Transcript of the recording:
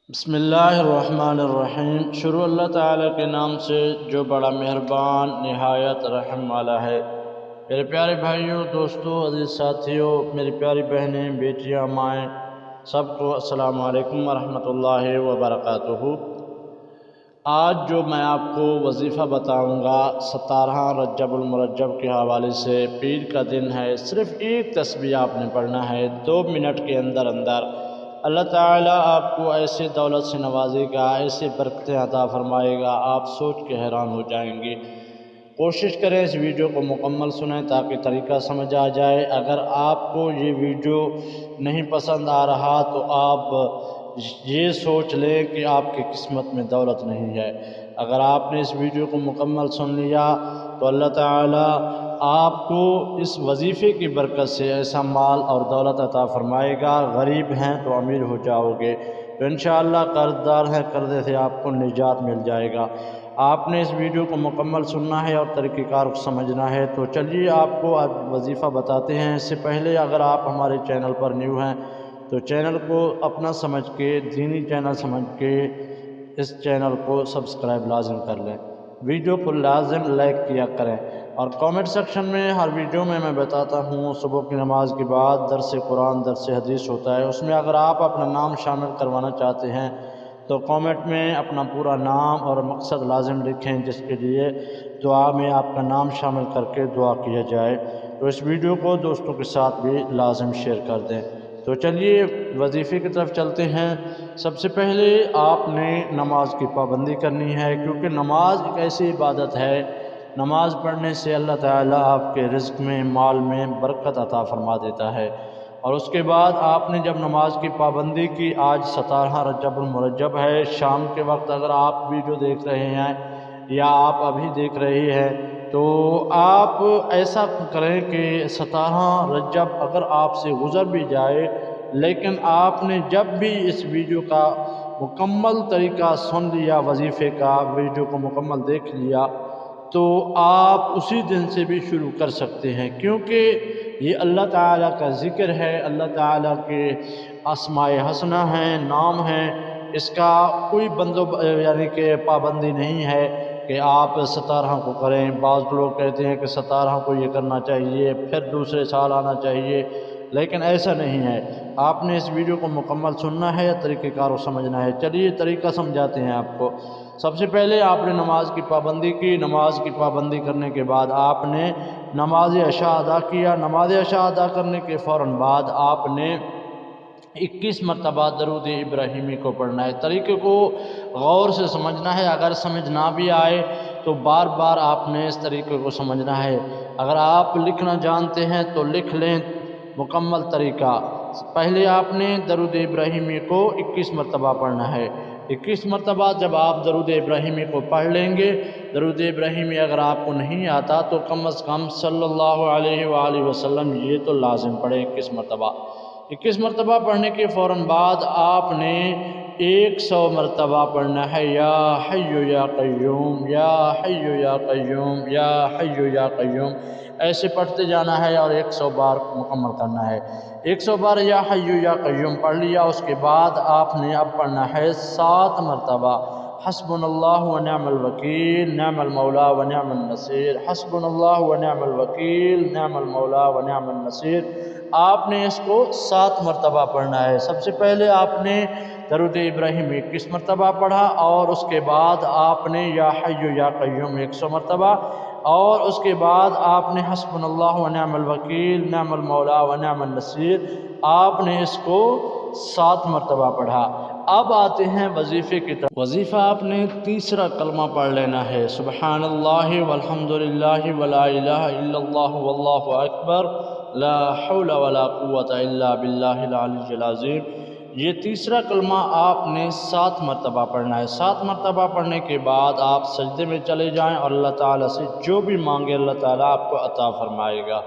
بسم اللہ الرحمن الرحیم۔ شروع اللہ تعالیٰ کے نام سے جو بڑا مہربان نہایت رحم والا ہے۔ میرے پیارے بھائیوں، دوستوں، عزیز ساتھیوں، میری پیاری بہنیں، بیٹیاں، مائیں، سب کو السلام علیکم ورحمۃ اللہ وبرکاتہ۔ آج جو میں آپ کو وظیفہ بتاؤں گا 17 رجب المرجب کے حوالے سے، پیر کا دن ہے، صرف ایک تسبیح آپ نے پڑھنا ہے 2 منٹ کے اندر اللہ تعالیٰ آپ کو ایسے دولت سے نوازے گا، ایسے برکتیں عطا فرمائے گا، آپ سوچ کے حیران ہو جائیں گے۔ کوشش کریں اس ویڈیو کو مکمل سنیں تاکہ طریقہ سمجھ آ جائے۔ اگر آپ کو یہ ویڈیو نہیں پسند آ رہا تو آپ یہ سوچ لیں کہ آپ کی قسمت میں دولت نہیں ہے۔ اگر آپ نے اس ویڈیو کو مکمل سن لیا تو اللہ تعالیٰ آپ کو اس وظیفے کی برکت سے ایسا مال اور دولت عطا فرمائے گا، غریب ہیں تو امیر ہو جاؤ گے، تو انشاءاللہ قرض دار ہیں قرضے سے آپ کو نجات مل جائے گا۔ آپ نے اس ویڈیو کو مکمل سننا ہے اور طریقہ کار کو سمجھنا ہے۔ تو چلیے آپ کو آج وظیفہ بتاتے ہیں۔ اس سے پہلے اگر آپ ہمارے چینل پر نیو ہیں تو چینل کو اپنا سمجھ کے، دینی چینل سمجھ کے اس چینل کو سبسکرائب لازم کر لیں، ویڈیو کو لازم لائک کیا کریں، اور کامنٹ سیکشن میں ہر ویڈیو میں بتاتا ہوں صبح کی نماز کے بعد درس قرآن درس حدیث ہوتا ہے، اس میں اگر آپ اپنا نام شامل کروانا چاہتے ہیں تو کامنٹ میں اپنا پورا نام اور مقصد لازم لکھیں، جس کے لیے دعا میں آپ کا نام شامل کر کے دعا کیا جائے۔ تو اس ویڈیو کو دوستوں کے ساتھ بھی لازم شیئر کر دیں۔ تو چلیے وظیفے کی طرف چلتے ہیں۔ سب سے پہلے آپ نے نماز کی پابندی کرنی ہے، کیونکہ نماز ایک ایسی عبادت ہے، نماز پڑھنے سے اللہ تعالیٰ آپ کے رزق میں، مال میں برکت عطا فرما دیتا ہے۔ اور اس کے بعد آپ نے جب نماز کی پابندی کی، آج 17 رجب المرجب ہے، شام کے وقت اگر آپ ویڈیو دیکھ رہے ہیں یا آپ ابھی دیکھ رہے ہیں تو آپ ایسا کریں کہ 17 رجب اگر آپ سے گزر بھی جائے، لیکن آپ نے جب بھی اس ویڈیو کا مکمل طریقہ سن لیا، وظیفے کا ویڈیو کو مکمل دیکھ لیا، تو آپ اسی دن سے بھی شروع کر سکتے ہیں، کیونکہ یہ اللہ تعالیٰ کا ذکر ہے، اللہ تعالیٰ کے اسماء حسنہ ہیں، نام ہیں، اس کا کوئی یعنی کہ پابندی نہیں ہے کہ آپ 17 کو کریں۔ بعض لوگ کہتے ہیں کہ 17 کو یہ کرنا چاہیے، پھر دوسرے سال آنا چاہیے، لیکن ایسا نہیں ہے۔ آپ نے اس ویڈیو کو مکمل سننا ہے، طریقہ کار کو سمجھنا ہے۔ چلیے طریقہ سمجھاتے ہیں آپ کو۔ سب سے پہلے آپ نے نماز کی پابندی کی، نماز کی پابندی کرنے کے بعد آپ نے نماز عشاء ادا کیا۔ نماز عشاء ادا کرنے کے فوراً بعد آپ نے 21 مرتبہ درود ابراہیمی کو پڑھنا ہے۔ طریقے کو غور سے سمجھنا ہے، اگر سمجھ نہ بھی آئے تو بار بار آپ نے اس طریقے کو سمجھنا ہے۔ اگر آپ لکھنا جانتے ہیں تو لکھ لیں مکمل طریقہ۔ پہلے آپ نے درود ابراہیمی کو 21 مرتبہ پڑھنا ہے۔ 21 مرتبہ جب آپ درود ابراہیمی کو پڑھ لیں گے، درود ابراہیمی اگر آپ کو نہیں آتا تو کم از کم صلی اللہ علیہ وآلہ وسلم یہ تو لازم پڑھیں 21 مرتبہ۔ 21 مرتبہ پڑھنے کے فوراً بعد آپ نے 100 مرتبہ پڑھنا ہے، یا حی یا قیوم، یا حی یا قیوم، یا حی یا قیوم، ایسے پڑھتے جانا ہے اور 100 بار مکمل کرنا ہے۔ 100 بار یا حی یا قیوم پڑھ لیا، اس کے بعد آپ نے اب پڑھنا ہے 7 مرتبہ حسبنا اللہ ونعم الوکیل نعم المولا ونعم النصیر، حسبنا اللہ ونعم الوکیل نعم المولا ونعم النصیر۔ آپ نے اس کو 7 مرتبہ پڑھنا ہے۔ سب سے پہلے آپ نے درود ابراہیم 21 مرتبہ پڑھا، اور اس کے بعد آپ نے یا حی یا قیوم 100 مرتبہ، اور اس کے بعد آپ نے حسبنا اللہ ونعم الوکیل نعم المولا ونعم النصیر، آپ نے اس کو 7 مرتبہ پڑھا۔ اب آتے ہیں وظیفے کی طرف۔ وظیفہ آپ نے تیسرا کلمہ پڑھ لینا ہے، سبحان اللہ والحمدللہ ولا الہ الا اللہ واللہ اکبر لا حول ولا قوت الا باللہ العلی العظیم۔ یہ تیسرا کلمہ آپ نے 7 مرتبہ پڑھنا ہے۔ 7 مرتبہ پڑھنے کے بعد آپ سجدے میں چلے جائیں اور اللہ تعالیٰ سے جو بھی مانگے اللہ تعالیٰ آپ کو عطا فرمائے گا۔